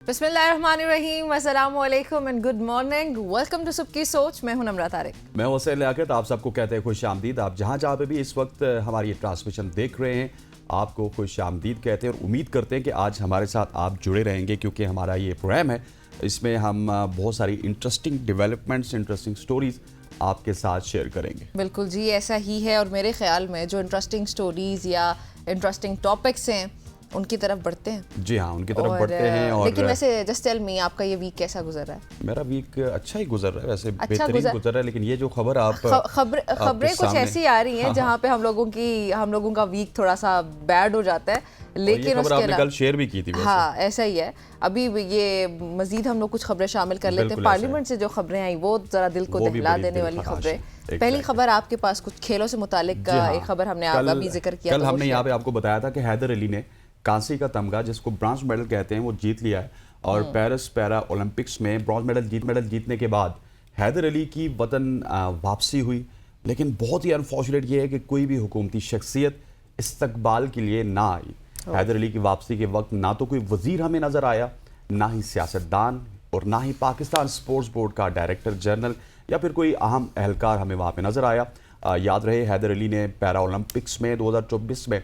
बिस्मिल्लाहिर्रहमानिर्रहीम, अस्सलाम वालेकुम and good morning. Welcome to सबकी सोच। मैं हूं नम्रा तारिक। मैं हुसैन लियाकत, आप सबको कहते हैं खुश आमदीद। आप जहाँ पे भी इस वक्त हमारी ये ट्रांसमिशन देख रहे हैं, आपको खुश आमदीद कहते हैं और उम्मीद करते हैं कि आज हमारे साथ आप जुड़े रहेंगे, क्योंकि हमारा ये प्रोग्राम है, इसमें हम बहुत सारी इंटरेस्टिंग डेवलपमेंट्स, इंटरेस्टिंग स्टोरीज़ आपके साथ शेयर करेंगे। बिल्कुल जी, ऐसा ही है। और मेरे ख्याल में जो इंटरेस्टिंग स्टोरीज़ या इंटरेस्टिंग टॉपिक्स हैं उनकी तरफ बढ़ते हैं। जी हाँ, उनकी तरफ बढ़ते हैं। और लेकिन वैसे जस्ट टेल मी, आपका ये वीक कैसा गुजर रहा है? मेरा वीक अच्छा ही गुजर रहा है, वैसे अच्छा बेहतरीन गुजर रहा है। लेकिन ये जो खबर खबरें कुछ ऐसी आ रही हैं जहाँ पे हम लोगों का वीक थोड़ा सा बैड हो जाता है। लेकिन खबर आपने कल शेयर भी की थी वैसे। हाँ, ऐसा ही है। अभी ये मजीद हम लोग कुछ खबरें शामिल कर लेते हैं। पार्लियामेंट से जो खबरें आई वो जरा दिल को दहला देने वाली खबरें। पहली खबर आपके पास कुछ खेलों से मुतालिक का एक खबर हमने आगा भी जिक्र किया। कल हमने यहाँ पे आपको बताया था कि हैदर अली ने कांसी का तमगा, जिसको ब्रॉन्ज मेडल कहते हैं, वो जीत लिया है। और पेरिस पैरा ओलंपिक्स में ब्रॉन्ज मेडल जीतने के बाद हैदर अली की वतन वापसी हुई। लेकिन बहुत ही अनफॉर्चुनेट ये है कि कोई भी हुकूमती शख्सियत इस्तकबाल के लिए ना आई। हैदर अली की वापसी के वक्त ना तो कोई वजीर हमें नजर आया, ना ही सियासतदान, और ना ही पाकिस्तान स्पोर्ट्स बोर्ड का डायरेक्टर जनरल या फिर कोई अहम एहलकार हमें वहाँ पे नजर आया। याद रहे, हैदर अली ने पैरा ओलंपिक्स में 2024 में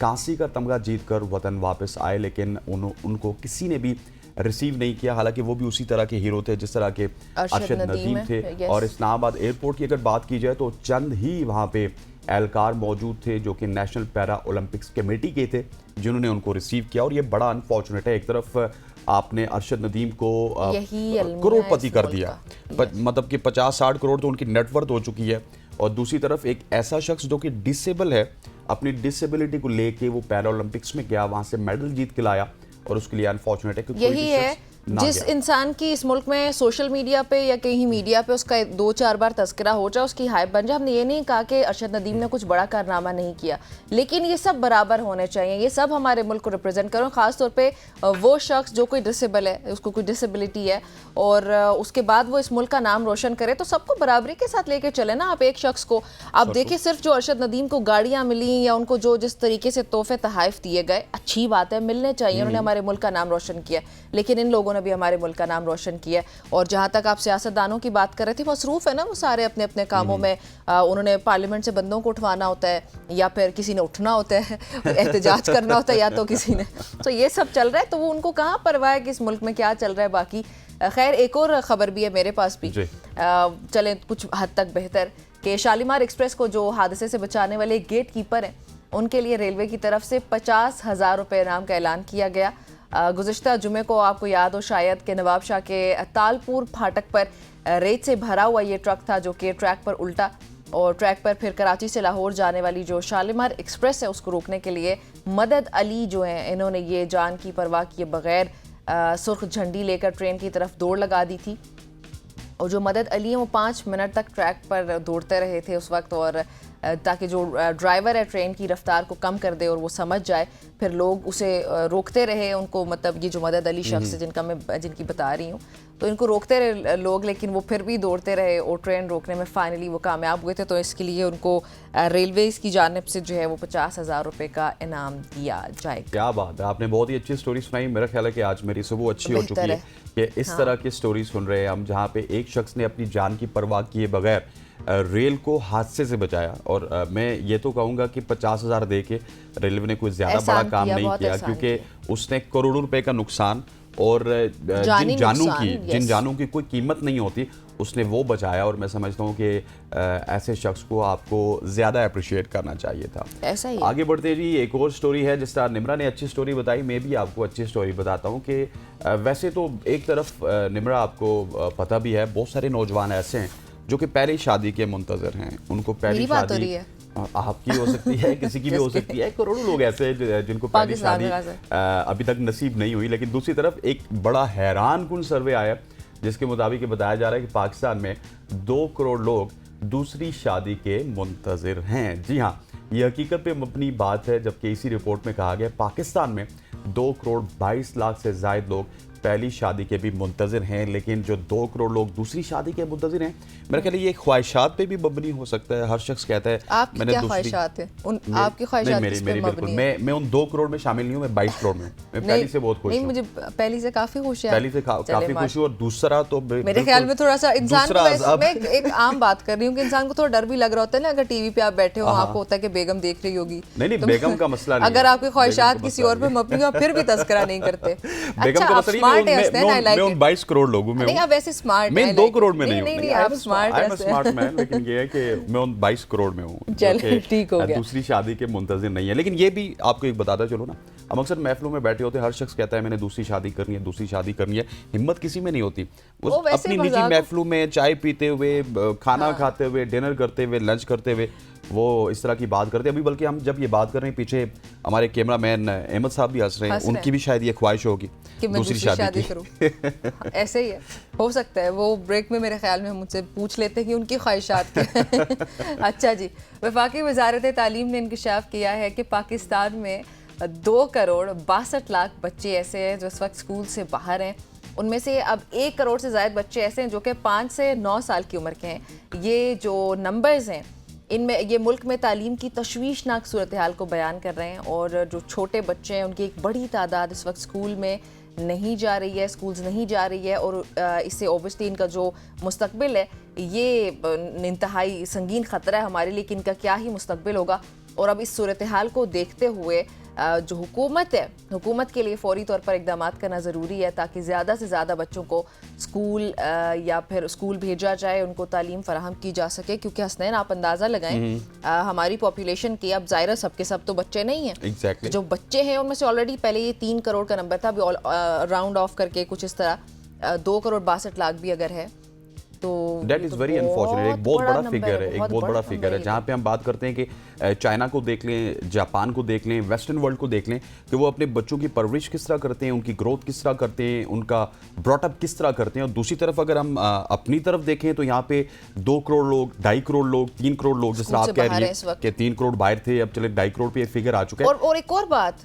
कांसी का तमगा जीतकर वतन वापस आए, लेकिन उनको किसी ने भी रिसीव नहीं किया। हालांकि वो भी उसी तरह के हीरो थे जिस तरह के अरशद नदीम थे। और इस्लामाबाद एयरपोर्ट की अगर बात की जाए तो चंद ही वहाँ पे एहलकार मौजूद थे जो कि नेशनल पैरा ओलंपिक्स कमेटी के थे, जिन्होंने उनको रिसीव किया। और ये बड़ा अनफॉर्चुनेट है। एक तरफ आपने अरशद नदीम को करोड़पति कर दिया, मतलब कि 50-60 करोड़ तो उनकी नेटवर्थ हो चुकी है। और दूसरी तरफ एक ऐसा शख्स जो कि डिसेबल है, अपनी डिसेबिलिटी को लेके वो पैरा ओलंपिक्स में गया, वहां से मेडल जीत के लाया। और उसके लिए अनफॉर्चुनेट है कि यही है जिस इंसान की इस मुल्क में सोशल मीडिया पे या कहीं मीडिया पे उसका 2-4 बार तस्करा हो जाए, उसकी हाइप बन जाए। हमने ये नहीं कहा कि अरशद नदीम ने कुछ बड़ा कारनामा नहीं किया, लेकिन ये सब बराबर होने चाहिए। ये सब हमारे मुल्क को रिप्रेजेंट करो। खासतौर पे वो शख्स जो कोई डिसेबल है, उसको कोई डिसेबिलिटी है, और उसके बाद वो इस मुल्क का नाम रोशन करे, तो सबको बराबरी के साथ लेके चले ना। आप एक शख्स को आप देखिए, सिर्फ जो अरशद नदीम को गाड़ियाँ मिली या उनको जो जिस तरीके से तोहफे तहाइफ दिए गए, अच्छी बात है, मिलने चाहिए। उन्होंने हमारे मुल्क का नाम रोशन किया, लेकिन इन लोगों ने भी हमारे मुल्क का नाम रोशन किया। और जहां तक आप सियासतदानों की बात कर रहे थे, मसरूफ है ना वो सारे अपने अपने कामों में। उन्होंने पार्लियामेंट से बंदों को उठवाना होता है, या फिर किसी ने उठना होता है, एहतजाज करना होता है, या तो किसी ने, तो ये सब चल रहा है। तो वो उनको कहाँ परवाह है कि इस मुल्क में क्या चल रहा है बाकी। खैर, एक और खबर भी है मेरे पास भी, चले कुछ हद तक बेहतर, कि शालीमार एक्सप्रेस को जो हादसे से बचाने वाले गेट कीपर हैं, उनके लिए रेलवे की तरफ से 50,000 रुपये इनाम का ऐलान किया गया। गुज़िश्ता जुमे को आपको याद हो शायद कि नवाब शाह के तालपुर फाटक पर रेत से भरा हुआ ये ट्रक था जो कि ट्रैक पर उल्टा, और ट्रैक पर फिर कराची से लाहौर जाने वाली जो शालीमार एक्सप्रेस है उसको रोकने के लिए मदद अली जो हैं, इन्होंने ये जान की परवाह किए बगैर सुर्ख झंडी लेकर ट्रेन की तरफ दौड़ लगा दी थी। और जो मदद अली हैं वो 5 मिनट तक ट्रैक पर दौड़ते रहे थे उस वक्त, और ताकि जो ड्राइवर है ट्रेन की रफ्तार को कम कर दे और वो समझ जाए। फिर लोग उसे रोकते रहे उनको, मतलब ये जो मदद अली शख्स है जिनकी बता रही हूँ, तो इनको रोकते रहे लोग, लेकिन वो फिर भी दौड़ते रहे और ट्रेन रोकने में फाइनली वो कामयाब हुए थे। तो इसके लिए उनको रेलवेज की जानिब से जो है वो 50,000 रुपये का इनाम दिया जाएगा। क्या बात है, आपने बहुत ही अच्छी स्टोरी सुनाई। मेरा ख्याल है कि आज मेरी सुबह अच्छी हो चुकी है कि इस तरह की स्टोरी सुन रहे हैं हम, जहाँ पे एक शख्स ने अपनी जान की परवाह किए बगैर रेल को हादसे से बचाया। और मैं ये तो कहूँगा कि 50,000 दे के रेलवे ने कोई ज़्यादा बड़ा काम नहीं किया, क्योंकि उसने करोड़ों रुपए का नुकसान और जिन जानों की कोई कीमत नहीं होती, उसने वो बचाया। और मैं समझता हूँ कि ऐसे शख्स को आपको ज़्यादा अप्रिशिएट करना चाहिए था। ऐसा ही आगे बढ़ते जी, एक और स्टोरी है। जिस तरह निम्रा ने अच्छी स्टोरी बताई, मैं भी आपको अच्छी स्टोरी बताता हूँ कि वैसे तो एक तरफ निम्रा आपको पता भी है, बहुत सारे नौजवान ऐसे हैं जो कि पहली शादी के मुंतजर हैं। उनको पहली शादी आपकी हो सकती है, किसी की भी हो सकती है। करोड़ों लोग ऐसे जिनको पहली शादी अभी तक नसीब नहीं हुई। लेकिन दूसरी तरफ एक बड़ा हैरान कुन सर्वे आया जिसके मुताबिक बताया जा रहा है कि पाकिस्तान में 2 करोड़ लोग दूसरी शादी के मुंतजर हैं। जी हाँ, ये हकीकत पे मबनी बात है, जबकि इसी रिपोर्ट में कहा गया पाकिस्तान में 2 करोड़ 22 लाख से ज़ायद लोग पहली शादी के भी मुंतज़िर हैं, लेकिन जो 2 करोड़ लोग दूसरी शादी के मुंतज़िर हैं, मेरा ख्याल है ये ख्वाहिशात पे भी मबनी हो सकता है। हर शख्स कहता है आपकी क्या ख्वाहिशात है, आपकी ख्वाहिशात किस पे मबनी है? मैं उन 2 करोड़ में शामिल नहीं हूँ, मैं 22 करोड़ में हूँ। मैं पहली से बहुत खुश हूँ। नहीं, मुझे पहली से काफी खुश है, पहली से काफी खुश हूँ। और दूसरा तो मेरे ख्याल में थोड़ा सा इंसान को, मैं एक आम बात कर रही हूँ कि इंसान को थोड़ा डर भी लग रहा होता है ना, अगर टीवी पे आप बैठे हो, आपको होता है कि बेगम देख रही होगी। नहीं, बेगम का मसला नहीं, अगर आपकी ख्वाहिशात किसी और पे मबनी हो फिर भी तज़किरा नहीं करते। बेगम का मसला नहीं, मैं उन 22 करोड़ लोगों में हूँ। नहीं, आप वैसे स्मार्ट मैं 2 करोड़ में नहीं हूँ। नहीं, आप स्मार्ट मैन, लेकिन ये है कि मैं उन 22 करोड़ में हूँ। चलिए, ठीक हो गया। दूसरी शादी के मुंतज़िर नहीं है। लेकिन ये भी आपको एक बताता चलो ना, हम अक्सर महफिलों में बैठे होते हैं, हर शख्स कहता है मैंने दूसरी शादी करनी है, दूसरी शादी करनी है। हिम्मत किसी में नहीं होती। वो अपनी निजी महफिलों में चाय पीते हुए, खाना खाते हुए, डिनर करते हुए, लंच करते हुए वो इस तरह की बात करते हैं। अभी बल्कि हम जब ये बात कर रहे हैं, पीछे हमारे कैमरामैन अहमद साहब भी हंस रहे हैं, उनकी भी शायद ये ख्वाहिश होगी कि दूसरी शादी करूं। ऐसे ही है, हो सकता है वो ब्रेक में मेरे ख्याल में मुझसे पूछ लेते हैं कि उनकी ख्वाहिशात क्या। अच्छा जी, वफाकी वजारत तालीम ने इंकशाफ किया है कि पाकिस्तान में 2 करोड़ 62 लाख बच्चे ऐसे हैं जो इस वक्त स्कूल से बाहर हैं। उनमें से अब 1 करोड़ से ज़्यादा बच्चे ऐसे हैं जो कि 5 से 9 साल की उम्र के हैं। ये जो नंबर्स हैं, इनमें ये मुल्क में तालीम की तशवीशनाक सूरत हाल को बयान कर रहे हैं। और जो छोटे बच्चे हैं उनकी एक बड़ी तादाद इस वक्त स्कूल में नहीं जा रही है, स्कूल्स नहीं जा रही है। और इससे ओबियसली इनका जो मुस्तकबिल है ये इंतहाई संगीन ख़तरा है हमारे लिए कि इनका क्या ही मुस्तकबिल होगा। और अब इस सूरत हाल को देखते हुए जो हुकूमत है, हुकूमत के लिए फौरी तौर पर इक़दाम करना ज़रूरी है ताकि ज़्यादा से ज़्यादा बच्चों को स्कूल या फिर स्कूल भेजा जाए, उनको तालीम फराहम की जा सके। क्योंकि हसनैन, आप अंदाज़ा लगाएं हमारी पॉपुलेशन की, अब ज़ाहिर सबके सब तो बच्चे नहीं हैं। exactly. जो बच्चे हैं उनमें से ऑलरेडी पहले ये 3 करोड़ का नंबर था, अभी राउंड ऑफ करके कुछ इस तरह 2 करोड़ 62 लाख भी अगर है तो दैट इज़ वेरी अनफॉर्चुनेट। एक बहुत बड़ा फिगर है, एक बहुत बड़ा फिगर है। जहाँ पे हम बात करते हैं कि चाइना को देख लें, जापान को देख लें, वेस्टर्न वर्ल्ड को देख लें कि वो अपने बच्चों की परवरिश किस तरह करते हैं, उनकी ग्रोथ किस तरह करते हैं, उनका ब्रॉटअप किस तरह करते हैं। और दूसरी तरफ अगर हम अपनी तरफ देखें तो यहाँ पे 2 करोड़ लोग, 2.5 करोड़ लोग, 3 करोड़ लोग, जिस तरह आप कह रही हैं कि 3 करोड़ बाहर थे, अब चले 2.5 करोड़ पे फिगर आ चुका है। और एक और बात,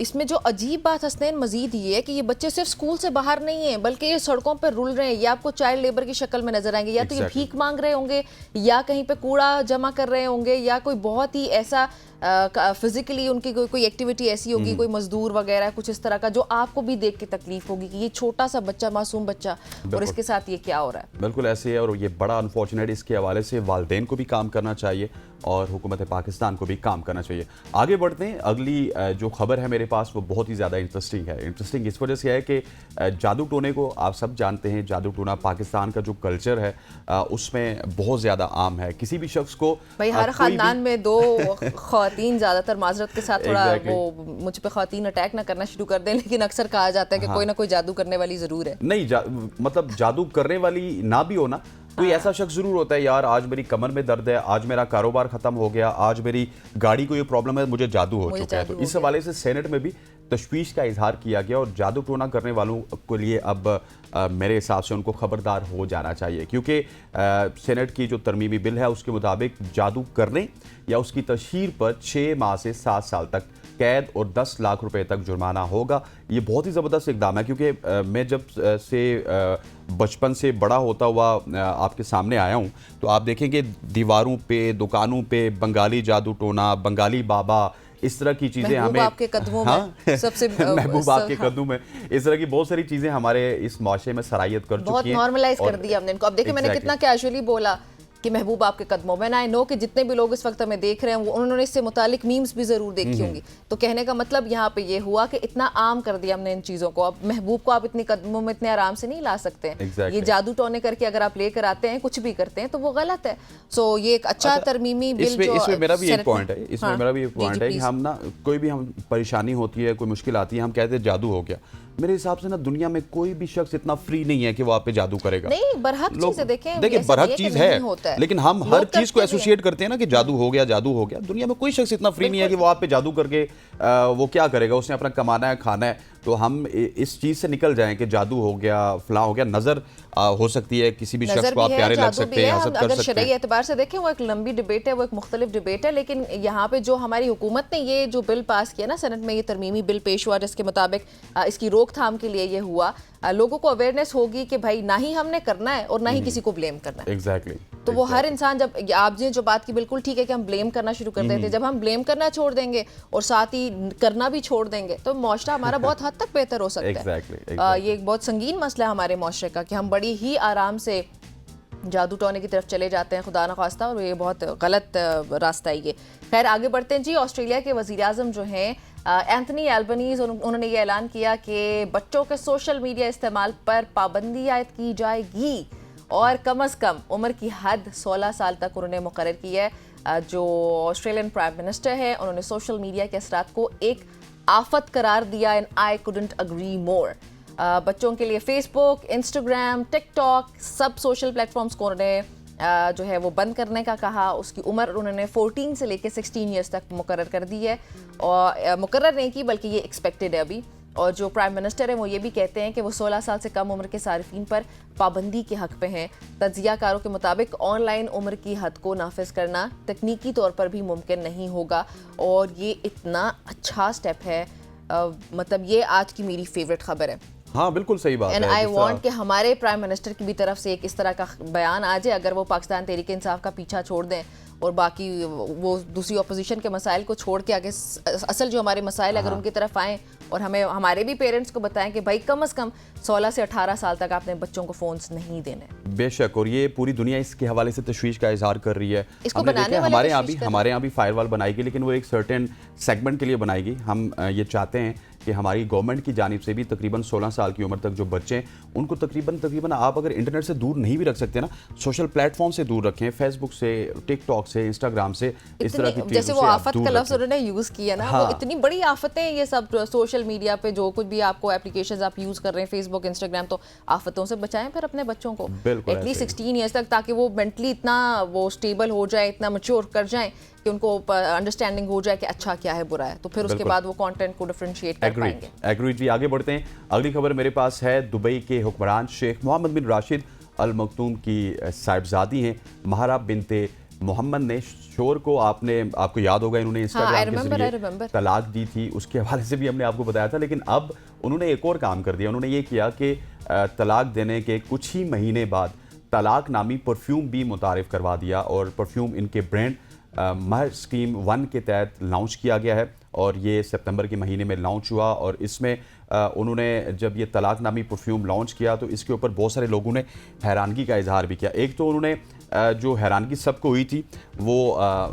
इसमें जो अजीब बात हसनैन मजीद ये है कि ये बच्चे सिर्फ स्कूल से बाहर नहीं है, बल्कि ये सड़कों पर रुल रहे हैं, या आपको चाइल्ड लेबर की शक्ल में नजर आएंगे, या तो ये भीख मांग रहे होंगे, या कहीं पे कूड़ा जमा कर रहे होंगे, या कोई बहुत ही ऐसा फिजिकली उनकी कोई एक्टिविटी ऐसी होगी, कोई मजदूर वगैरह कुछ इस तरह का, जो आपको भी देख के तकलीफ होगी कि ये छोटा सा बच्चा, मासूम बच्चा, और इसके साथ ये क्या हो रहा है। बिल्कुल ऐसे है, और ये बड़ा अनफॉर्चुनेट। इसके हवाले से वालिदैन को भी काम करना चाहिए और हुकूमत पाकिस्तान को भी काम करना चाहिए। आगे बढ़ते हैं, अगली जो खबर है मेरे पास वो बहुत ही ज़्यादा इंटरेस्टिंग है। इंटरेस्टिंग इस वजह से है कि जादू टोने को आप सब जानते हैं। जादू टोना पाकिस्तान का जो कल्चर है उसमें बहुत ज़्यादा आम है। किसी भी शख्स को, भाई हर ख़ानदान में 2 ख़वातीन, ज़्यादातर माजरत के साथ थोड़ा वो मुझ पे ख़वातीन अटैक ना करना शुरू कर दें, लेकिन अक्सर कहा जाता है कि कोई ना कोई जादू करने वाली ज़रूर है। नहीं, मतलब जादू करने वाली ना भी हो ना, कोई ऐसा शख्स जरूर होता है, यार आज मेरी कमर में दर्द है, आज मेरा कारोबार खत्म हो गया, आज मेरी गाड़ी को ये प्रॉब्लम है, मुझे जादू हो चुका है। तो इस हवाले से सेनेट में भी तशवीश का इजहार किया गया और जादू टोना करने वालों के लिए अब मेरे हिसाब से उनको खबरदार हो जाना चाहिए। क्योंकि सेनेट की जो तरमीमी बिल है उसके मुताबिक जादू करने या उसकी तशहीर पर 6 माह से 7 साल तक कैद और 10 लाख रुपए तक जुर्माना होगा। ये बहुत ही ज़बरदस्त इकदाम है, क्योंकि मैं जब से बचपन से बड़ा होता हुआ आपके सामने आया हूँ तो आप देखेंगे दीवारों पे, दुकानों पे बंगाली जादू टोना, बंगाली बाबा, इस तरह की चीज़ें हमें आपके कदमों में सबसे महबूब आपके कदमों में, इस तरह की बहुत सारी चीज़ें हमारे इस माशरे में सरायत कर चुकी हैं, बहुत नॉर्मलाइज कर दिया हमने इनको। अब देखिए मैंने कितना कैजुअली बोला कि महबूब आपके कदमों में। आई नो कि जितने भी लोग इस वक्त हमें देख रहे हैं वो उन्होंने इससे मुतालिक मीम्स भी ज़रूर देखी होंगी। तो कहने का मतलब यहाँ पे ये हुआ कि इतना आम कर दिया हमने इन चीज़ों को। अब महबूब को आप इतने कदमों में इतने आराम से नहीं ला सकते हैं। ये जादू टोने करके अगर आप लेकर आते हैं, कुछ भी करते हैं, तो वो गलत है। सो ये एक अच्छा तरमीमी बिल जो इसमें मेरा भी एक पॉइंट है, इसमें मेरा भी एक पॉइंट है कि हम ना कोई भी हम परेशानी होती है, कोई मुश्किल आती है, हम कहते हैं जादू हो गया। मेरे हिसाब से ना दुनिया में कोई भी शख्स इतना फ्री नहीं है कि वो आप पे जादू करेगा। नहीं, बरहक चीज़ देखिए बरहक चीज है, लेकिन हम हर चीज को एसोसिएट करते हैं ना कि जादू हो गया, जादू हो गया। दुनिया में कोई शख्स इतना फ्री नहीं है कि वो आप पे जादू करके वो क्या करेगा, उसने अपना कमाना है, खाना है। तो हम इस चीज़ से निकल जाएं कि जादू हो गया, फला हो गया, नज़र हो सकती है किसी भी शख्स नजर को, आप भी है, प्यारे लग जादू सकते भी हैं, है। हसद अगर कर सकते शरई हैं। एतबार से देखें वो एक लंबी डिबेट है, वो एक मुख्तलिफ डिबेट है, लेकिन यहाँ पे जो हमारी हुकूमत ने ये जो बिल पास किया ना, सेनेट में ये तरमीमी बिल पेश हुआ जिसके मुताबिक इसकी रोकथाम के लिए ये हुआ, लोगों को अवेयरनेस होगी कि भाई ना ही हमने करना है और ना ही किसी को ब्लेम करना है। एग्जैक्टली। तो वो हर इंसान, जब आपने जो बात की बिल्कुल ठीक है कि हम ब्लेम करना शुरू कर देते हैं, जब हम ब्लेम करना छोड़ देंगे और साथ ही करना भी छोड़ देंगे तो मुआशरा हमारा बहुत हद तक बेहतर हो सकता है। Exactly. ये एक बहुत संगीन मसला है हमारे मुआशरे का कि हम बड़ी ही आराम से जादू टोने की तरफ चले जाते हैं, खुदा न खास्ता, और ये बहुत गलत रास्ता है ये। खैर आगे बढ़ते हैं जी। ऑस्ट्रेलिया के वज़ीर आज़म जो हैं एंथनी एल्बनीज़, उन्होंने ये ऐलान किया कि बच्चों के सोशल मीडिया इस्तेमाल पर पाबंदी आयद की जाएगी और कम अज़ कम उम्र की हद 16 साल तक उन्होंने मुकर्रर की है। जो ऑस्ट्रेलियन प्राइम मिनिस्टर है उन्होंने सोशल मीडिया के असरात को एक आफत करार दिया, एंड आई कुडंट अग्री मोर। बच्चों के लिए फेसबुक, इंस्टाग्राम, टिकटॉक, सब सोशल प्लेटफॉर्म्स को उन्होंने जो है वो बंद करने का कहा। उसकी उम्र उन्होंने 14 से लेकर 16 ईयर्स तक मुकर्रर कर दी है, और मुकर्रर नहीं की बल्कि ये एक्सपेक्टेड है अभी। और जो प्राइम मिनिस्टर हैं वो ये भी कहते हैं कि वो 16 साल से कम उम्र के सारिफीन पर पाबंदी के हक पे हैं। तज्जियाकारों के मुताबिक ऑनलाइन उम्र की हद को नाफिज करना तकनीकी तौर पर भी मुमकिन नहीं होगा, और ये इतना अच्छा स्टेप है। मतलब ये आज की मेरी फेवरेट खबर है। हाँ बिल्कुल सही बात है। एंड आई वांट कि हमारे प्राइम मिनिस्टर की भी तरफ से एक इस तरह का बयान आ जाए, अगर वो पाकिस्तान तहरीक इंसाफ का पीछा छोड़ दें और बाकी वो दूसरी अपोजिशन के मसाइल को छोड़ के आगे असल जो हमारे मसाइल अगर उनकी तरफ आएँ, और हमें हमारे भी पेरेंट्स को बताएं कि भाई कम से कम 16 से 18 साल तक आपने बच्चों को फोन्स नहीं देने। बेशक, और ये पूरी दुनिया इसके हवाले से तशवीश का इजहार कर रही है। इसको हमने बनाने देखा वाले हमारे यहाँ भी फायरवॉल बनाएगी, लेकिन वो एक सर्टेन सेगमेंट के लिए बनाएगी। हम ये चाहते हैं कि हमारी गवर्नमेंट की जानिब से भी तकरीबन 16 साल की उम्र तक जो बच्चे हैं उनको तकरीबन आप अगर इंटरनेट से दूर नहीं भी रख सकते ना, सोशल प्लेटफॉर्म से दूर रखें, फेसबुक से, टिकटॉक से, इंस्टाग्राम से, इस तरह की चीजों जैसे वो से आप आफत दूर का लफ्ज रखें। उन्होंने यूज किया ना, हाँ। वो इतनी बड़ी आफतें हैं ये सब सोशल मीडिया पे, जो कुछ भी आपको एप्लीकेशंस आप यूज कर रहे हैं, फेसबुक, इंस्टाग्राम, तो आफतों से बचाएं फिर अपने बच्चों को एटलीस्ट 16 ईयर्स तक, ताकि वो मेंटली इतना वो स्टेबल हो जाए, इतना मैच्योर कर जाएं कि उनको अंडरस्टैंडिंग हो जाए कि अच्छा क्या है, बुरा है, तो फिर उसके बाद वो कंटेंट को डिफरेंशिएट कर पाएंगे। एग्रीड जी। आगे बढ़ते हैं। अगली खबर मेरे पास है। दुबई के हुक्मरान शेख मोहम्मद बिन राशिद अल मखतूम की साहिबजादी हैं महारा बिनते मोहम्मद ने शोर को, आपको याद होगा, इन्होंने इंस्टाग्राम के जरिए तलाक दी थी, उसके हवाले से भी हमने आपको बताया था। लेकिन अब उन्होंने एक और काम कर दिया। उन्होंने ये किया कि तलाक देने के कुछ ही महीने बाद तलाक नामी परफ्यूम भी मुतारिफ करवा दिया, और परफ्यूम इनके ब्रांड महर स्कीम 1 के तहत लॉन्च किया गया है, और ये सितंबर के महीने में लॉन्च हुआ। और इसमें उन्होंने जब ये तलाक नामी परफ्यूम लॉन्च किया तो इसके ऊपर बहुत सारे लोगों ने हैरानगी का इजहार भी किया। एक तो उन्होंने जो हैरानगी सबको हुई थी वो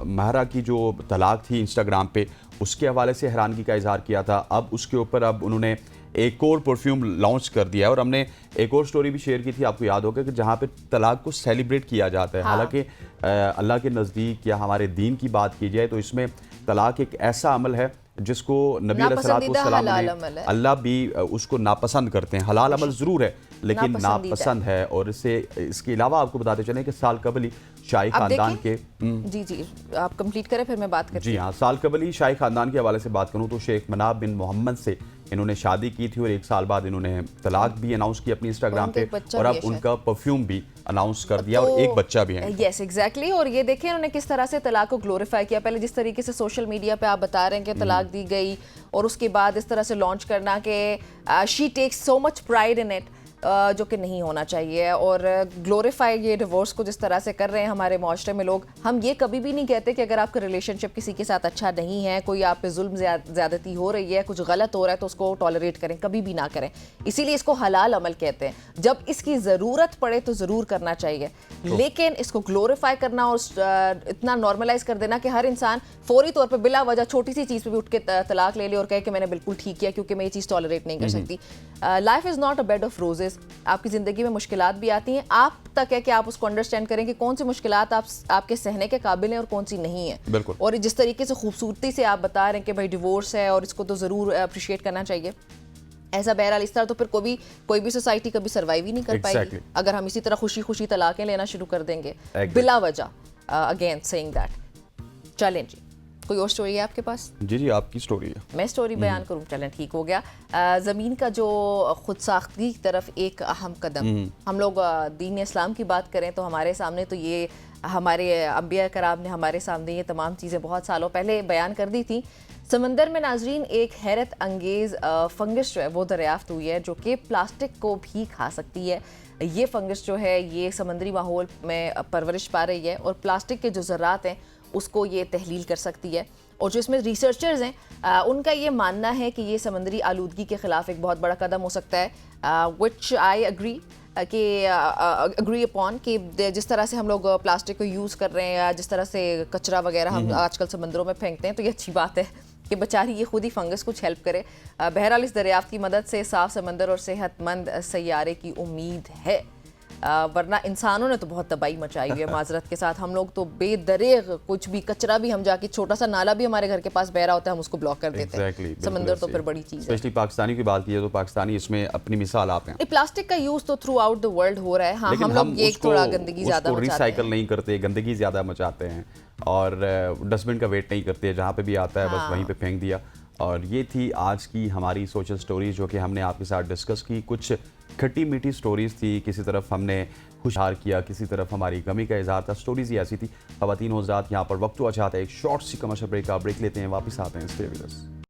महरा की जो तलाक थी इंस्टाग्राम पे, उसके हवाले से हैरानगी का इजहार किया था। अब उसके ऊपर अब उन्होंने एक और परफ्यूम लॉन्च कर दिया है, और हमने एक और स्टोरी भी शेयर की थी, आपको याद होगा, कि जहाँ पे तलाक को सेलिब्रेट किया जाता है। हालांकि अल्लाह के नज़दीक या हमारे दीन की बात की जाए तो इसमें तलाक एक ऐसा अमल है जिसको नबी अलैहिस्सलाम ने, अल्लाह भी उसको नापसंद करते हैं। हलाल अमल ज़रूर है लेकिन नापसंद है। और इसके अलावा आपको बताते चलें कि साल कबल ही शाही खानदान के जी आप कंप्लीट करें फिर मैं बात करती हूं। जी हाँ, साल कबल ही शाही खानदान के हवाले से बात करूं तो शेख मनाब बिन मोहम्मद से इन्होंने शादी की थी, और 1 साल बाद इन्होंने तलाक भी अनाउंस की अपनी इंस्टाग्राम पे, और अब उनका परफ्यूम भी अनाउंस कर दिया, और एक बच्चा भी है। Yes exactly. और ये देखें उन्होंने किस तरह से तलाक को ग्लोरीफाई किया। पहले जिस तरीके से सोशल मीडिया पे आप बता रहे हैं कि तलाक दी गई, और उसके बाद इस तरह से लॉन्च करना कि she takes so much pride in it, जो कि नहीं होना चाहिए। और ग्लोरीफाई ये डिवोर्स को जिस तरह से कर रहे हैं हमारे माशरे में लोग, हम ये कभी भी नहीं कहते कि अगर आपका रिलेशनशिप किसी के साथ अच्छा नहीं है, कोई आप पे जुल्म ज़्यादती हो रही है, कुछ गलत हो रहा है, तो उसको टॉलरेट करें, कभी भी ना करें। इसीलिए इसको हलाल अमल कहते हैं। जब इसकी ज़रूरत पड़े तो ज़रूर करना चाहिए, लेकिन इसको ग्लोरीफाई करना और इतना नॉर्मलाइज कर देना कि हर इंसान फौरी तौर पर बिला वजह छोटी सी चीज़ पर भी उठ के तलाक ले ले और कहे कि मैंने बिल्कुल ठीक किया क्योंकि मैं ये चीज़ टॉलरेट नहीं कर सकती। Life is not a bed of roses. आपकी ज़िंदगी में मुश्किलात भी आती हैं, आप तक है कि आप उसको अंडरस्टैंड करें कि कौन सी मुश्किलात आपके सहने के काबिल हैं और कौन सी नहीं है। और जिस तरीके से खूबसूरती से आप बता रहे हैं कि भाई डिवोर्स है और इसको तो ज़रूर अप्रिशिएट करना चाहिए, ऐसा बहरहाल इस तरह तो फिर कोई भी सोसाइटी कभी सर्वाइव ही नहीं कर पाएगी अगर हम इसी तरह खुशी खुशी तलाकें लेना शुरू कर देंगे बिला वजह। Again saying that. चलें जी, कोई और स्टोरी है आपके पास? जी आपकी स्टोरी है। मैं स्टोरी बयान करूं, चलें ठीक हो गया। ज़मीन का जो खुद साख्ती की तरफ एक अहम कदम, हम लोग दीन इस्लाम की बात करें तो हमारे सामने तो ये हमारे अंबिया कराम ने हमारे सामने ये तमाम चीज़ें बहुत सालों पहले बयान कर दी थी। समंदर में नाजरीन एक हैरत अंगेज़ फंगस जो है वो दरियाफ्त हुई है जो कि प्लास्टिक को भी खा सकती है। ये फंगस जो है ये समंदरी माहौल में परवरिश पा रही है और प्लास्टिक के जो ज़रात हैं उसको ये तहलील कर सकती है। और जो इसमें रिसर्चर्स हैं उनका ये मानना है कि ये समंदरी आलूदगी के ख़िलाफ़ एक बहुत बड़ा कदम हो सकता है, विच आई अग्री कि अग्री अपॉन कि जिस तरह से हम लोग प्लास्टिक को यूज़ कर रहे हैं या जिस तरह से कचरा वगैरह हम आजकल समंदरों में फेंकते हैं तो ये अच्छी बात है कि बेचारी ये खुद ही फंगस कुछ हेल्प करे। बहरहाल इस दरियाफ्त की मदद से साफ समंदर और सेहतमंद सैयारे की उम्मीद है, वरना इंसानों ने तो बहुत तबाही मचाई हुई है। माजरत के साथ हम लोग तो बेदरेग कुछ भी कचरा भी हम जाके छोटा सा नाला भी हमारे घर के पास बह रहा होता है हम उसको ब्लॉक कर देते हैं। समंदर तो फिर बड़ी चीज़ है। स्पेशली पाकिस्तानी की बात की तो पाकिस्तानी इसमें अपनी मिसाल आप हैं। प्लास्टिक का यूज़ तो थ्रू आउट द वर्ल्ड हो रहा है। हाँ, हम लोग ये थोड़ा गंदगी ज़्यादा रिसाइकल नहीं करते, गंदगी ज़्यादा मचाते हैं और डस्टबिन का वेट नहीं करते, जहाँ पे भी आता है बस वहीं पे फेंक दिया। और ये थी आज की हमारी सोशल स्टोरीज जो कि हमने आपके साथ डिस्कस की। कुछ खट्टी मीठी स्टोरीज थी, किसी तरफ हमने खुशहाल किया, किसी तरफ हमारी गमी का इजहार था। स्टोरीज ही ऐसी थी। ख़वातीन हज़रात, यहाँ पर वक्त हुआ चाहता है एक शॉर्ट सी कमर्शियल ब्रेक का। ब्रेक लेते हैं, वापस आते हैं। Stay with us.